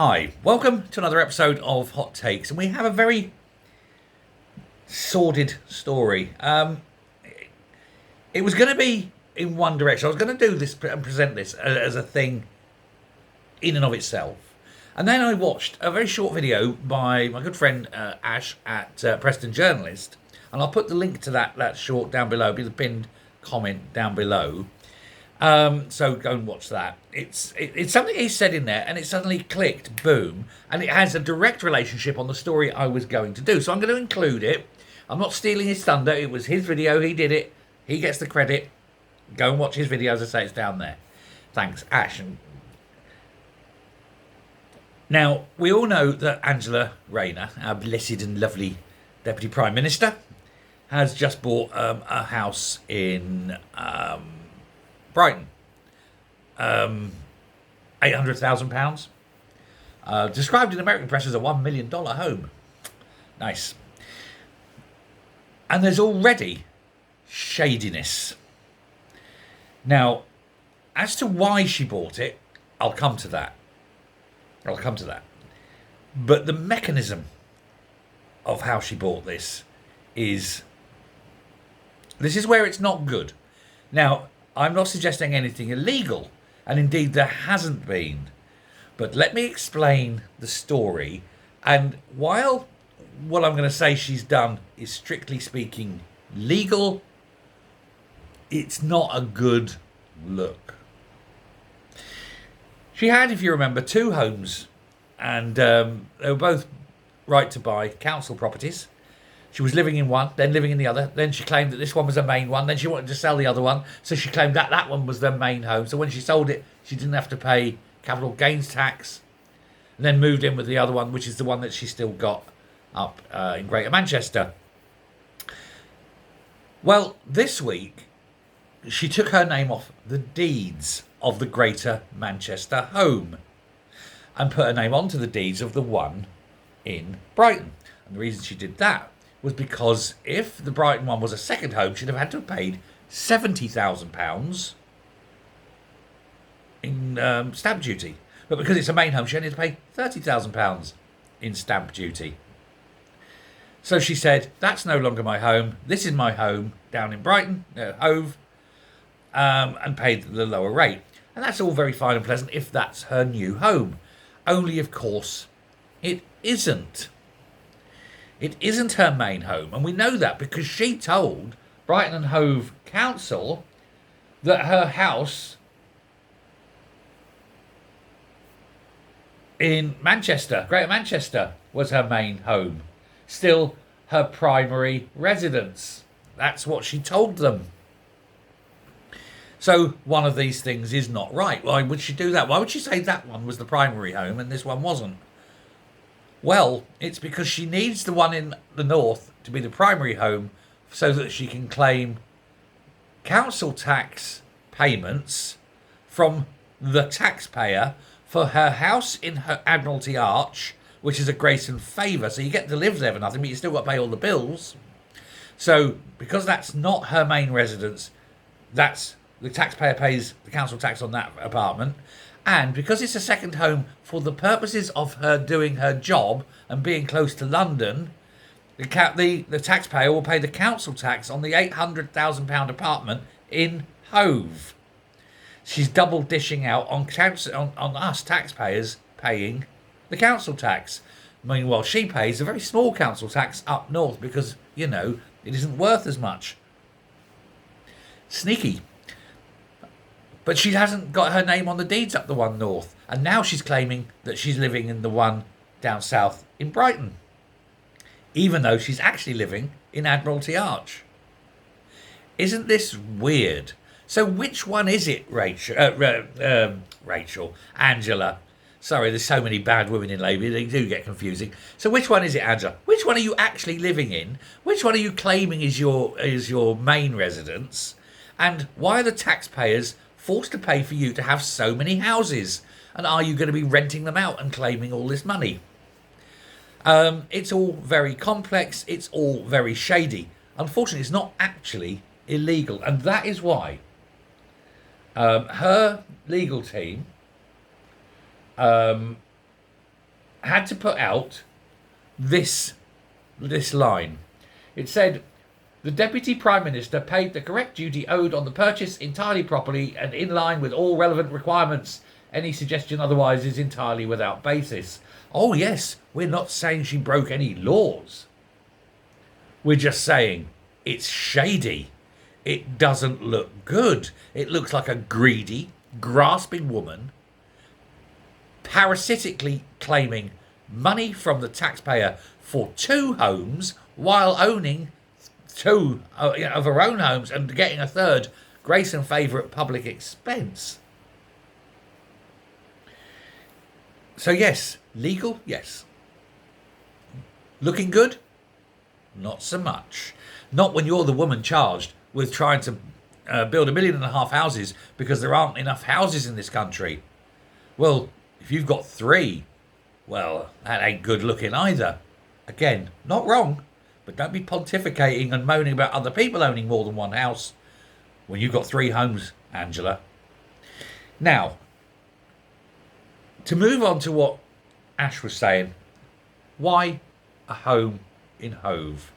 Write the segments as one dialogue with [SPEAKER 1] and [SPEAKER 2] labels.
[SPEAKER 1] Hi, welcome to another episode of Hot Takes, and we have a very sordid story. It was going to be in one direction. I was going to do this and present this as a thing in and of itself. And then I watched a very short video by my good friend Ash at Preston Journalist, and I'll put the link to that short down below. It'll be the pinned comment down below. So go and watch that. It's something he said in there, and it suddenly clicked, boom, and it has a direct relationship on the story I was going to do. So I'm going to include it. I'm not stealing his thunder. It was his video. He did it. He gets the credit. Go and watch his video. As I say, it's down there. Thanks, Ash. Now, we all know that Angela Rayner, our blessed and lovely Deputy Prime Minister, has just bought a house in Brighton. £800,000. Described in American press as a $1 million home. Nice. And there's already shadiness. Now, as to why she bought it, I'll come to that. But the mechanism of how she bought this is where it's not good. Now, I'm not suggesting anything illegal, and indeed there hasn't been. But let me explain the story. And while what I'm going to say she's done is strictly speaking legal, it's not a good look. She had, if you remember, two homes, and they were both right to buy council properties. She was living in one, then living in the other. Then she claimed that this one was her main one. Then she wanted to sell the other one, so she claimed that that one was their main home. So when she sold it, she didn't have to pay capital gains tax, and then moved in with the other one, which is the one that she still got up in Greater Manchester. Well, this week, she took her name off the deeds of the Greater Manchester home and put her name onto the deeds of the one in Brighton. And the reason she did that was because if the Brighton one was a second home, she'd have had to have paid £70,000 in stamp duty. But because it's a main home, she only had to pay £30,000 in stamp duty. So she said, that's no longer my home. This is my home down in Brighton, Hove, and paid the lower rate. And that's all very fine and pleasant if that's her new home. Only, of course, it isn't. It isn't her main home, and we know that because she told Brighton and Hove Council that her house in Manchester, Greater Manchester, was her main home. Still her primary residence. That's what she told them. So one of these things is not right. Why would she do that? Why would she say that one was the primary home and this one wasn't? Well, it's because she needs the one in the north to be the primary home so that she can claim council tax payments from the taxpayer for her house in her Admiralty Arch, which is a grace and favour. So you get to live there for nothing, but you still got to pay all the bills. So because that's not her main residence, that's the taxpayer pays the council tax on that apartment. And because it's a second home for the purposes of her doing her job and being close to London, the taxpayer will pay the council tax on the £800,000 apartment in Hove. She's double dishing out on us taxpayers paying the council tax. Meanwhile, she pays a very small council tax up north because, it isn't worth as much. Sneaky. But she hasn't got her name on the deeds up the one north. And now she's claiming that she's living in the one down south in Brighton. Even though she's actually living in Admiralty Arch. Isn't this weird? So which one is it, Angela? Sorry, there's so many bad women in Labour, they do get confusing. So which one is it, Angela? Which one are you actually living in? Which one are you claiming is your main residence? And why are the taxpayers forced to pay for you to have so many houses? And are you going to be renting them out and claiming all this money? It's all very complex. It's all very shady. Unfortunately, it's not actually illegal. And that is why her legal team had to put out this line. It said, the Deputy Prime Minister paid the correct duty owed on the purchase entirely properly and in line with all relevant requirements. Any suggestion otherwise is entirely without basis. Oh yes, we're not saying she broke any laws. We're just saying it's shady. It doesn't look good. It looks like a greedy, grasping woman parasitically claiming money from the taxpayer for 2 homes while owning 2 of her own homes and getting a 3rd grace and favour at public expense. So yes, legal, yes. Looking good? Not so much. Not when you're the woman charged with trying to build 1.5 million houses because there aren't enough houses in this country. Well, if you've got 3, well, that ain't good looking either. Again, not wrong, but don't be pontificating and moaning about other people owning more than 1 house when you've got 3 homes, Angela. Now, to move on to what Ash was saying, why a home in Hove?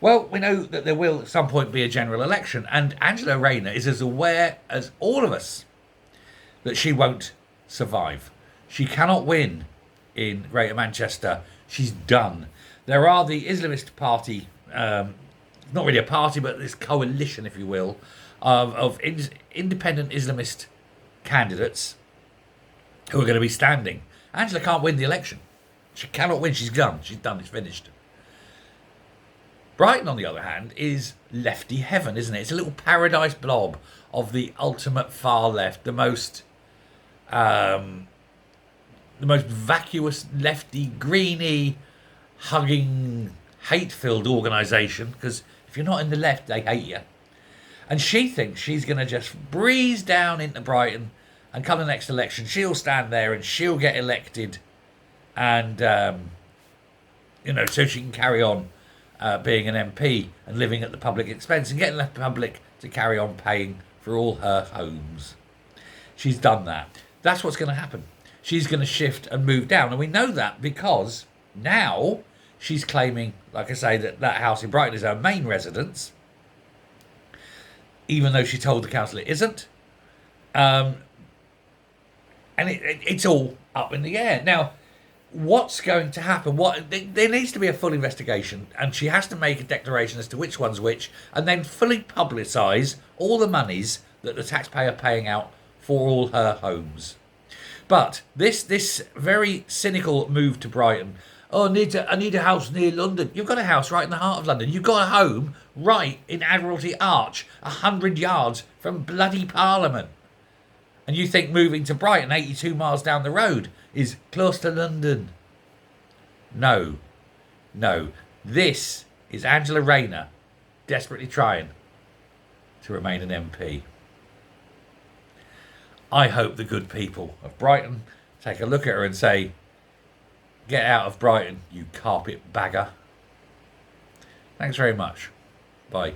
[SPEAKER 1] Well, we know that there will at some point be a general election, and Angela Rayner is as aware as all of us that she won't survive. She cannot win in Greater Manchester. She's done. There are the Islamist party, not really a party, but this coalition, if you will, of independent Islamist candidates who are going to be standing. Angela can't win the election. She cannot win. She's done. She's done. It's finished. Brighton, on the other hand, is lefty heaven, isn't it? It's a little paradise blob of the ultimate far left, the most vacuous, lefty, greeny, hugging, hate-filled organisation. Because if you're not in the left, they hate you. And she thinks she's going to just breeze down into Brighton, and come the next election, she'll stand there and she'll get elected, and so she can carry on being an MP and living at the public expense and getting the public to carry on paying for all her homes. She's done that. That's what's going to happen. She's going to shift and move down. And we know that because now she's claiming, like I say, that house in Brighton is her main residence, even though she told the council it isn't. And it's all up in the air. Now, what's going to happen? There needs to be a full investigation, and she has to make a declaration as to which one's which, and then fully publicise all the monies that the taxpayer paying out for all her homes. But this very cynical move to Brighton, I need a house near London. You've got a house right in the heart of London. You've got a home right in Admiralty Arch, 100 yards from bloody Parliament. And you think moving to Brighton, 82 miles down the road, is close to London? No. This is Angela Rayner desperately trying to remain an MP. I hope the good people of Brighton take a look at her and say, get out of Brighton, you carpetbagger. Thanks very much. Bye.